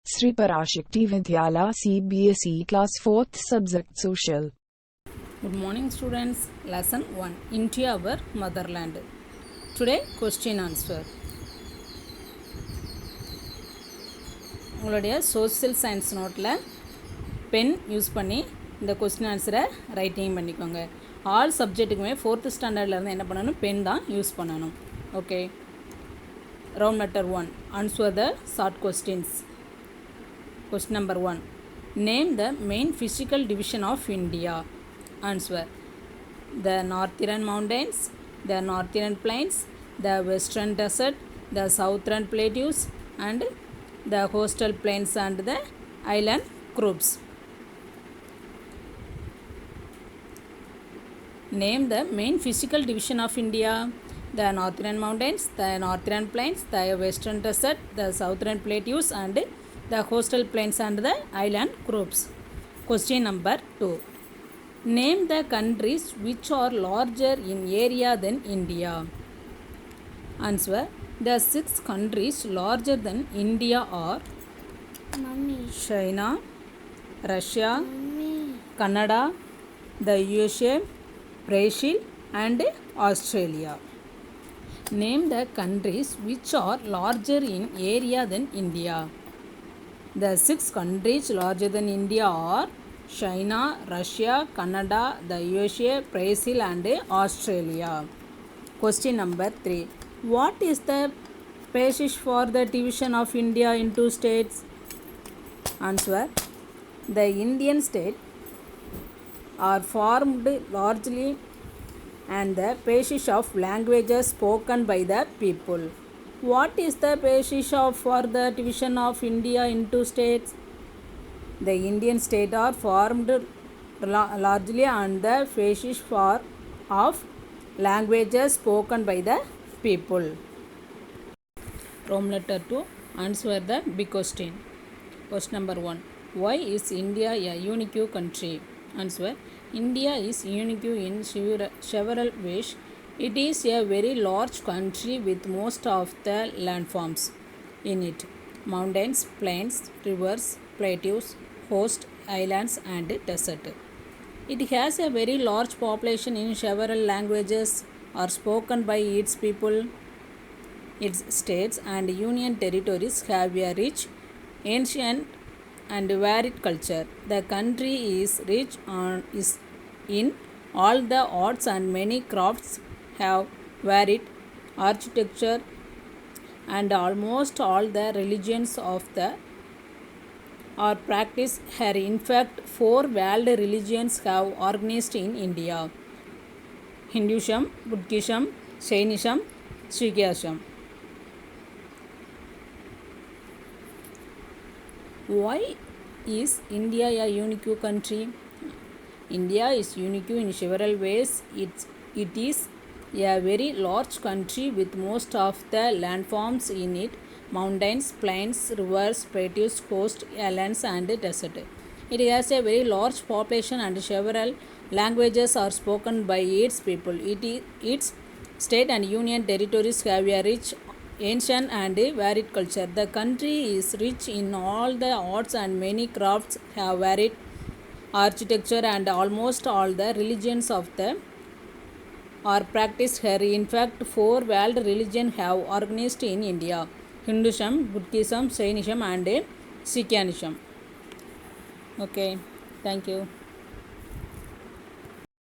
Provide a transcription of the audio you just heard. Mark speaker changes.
Speaker 1: Sri Parashakti Vidyala CBSE Class 4th Subject Social.
Speaker 2: Good morning students. Lesson 1 India our motherland. Today question answer. உங்களுடைய social science நோட்டில் pen use பண்ணி இந்த question ஆன்சரை writing பண்ணிக்கோங்க. All சப்ஜெக்ட்டுக்குமே 4th ஸ்டாண்டர்ட்லேருந்து என்ன பண்ணணும், pen தான் யூஸ் பண்ணணும். Okay, round letter 1 answer the short questions. Question number 1, name the main physical division of India. Answer: the northern mountains, the northern plains, the western desert, the southern plateaus, and the coastal plains and the island groups. Name the main physical division of India. The northern mountains, the northern plains, the western desert, the southern plateaus, and the coastal plains and the island groups. Question number 2, name the countries which are larger in area than India. Answer: the 6 countries larger than India are China, Russia, Canada, the USA, Brazil, and Australia. Name the countries which are larger in area than India. The 6 countries larger than India are China, Russia, Canada, the USA, Brazil, and Australia. Question number 3, what is the basis for the division of India into states? Answer: the Indian states are formed largely and the basis of languages spoken by the people. What is the basis for the division of India into states? The Indian states are formed largely on the basis of languages spoken by the people. Roman letter 2 answer the big question. Question number 1, why is India a unique country? Answer: India is unique in several ways. It is a very large country with most of the landforms in it: mountains, plains, rivers, plateaus, coast, islands, and desert. It has a very large population in several languages are spoken by its people. Its states and union territories have a rich, ancient, and varied culture. The country is rich in all the arts and many crafts have varied architecture, and almost all the religions of the are practiced here. In fact, 4 world religions have organized in India: Hinduism, Buddhism, Jainism, Sikhism. Why is India a unique country? India is unique in several ways. It is a very large country with most of the landforms in it: mountains, plains, rivers, plateaus, coast, islands, and desert. It has a very large population and several languages are spoken by its people. Its state and union territories have a rich, ancient, and varied culture. The country is rich in all the arts and many crafts have varied architecture, and almost all the religions of the are practiced here. In fact, 4 world religions have organized in India: Hinduism, Buddhism, Jainism, and Sikhism. Okay, thank you.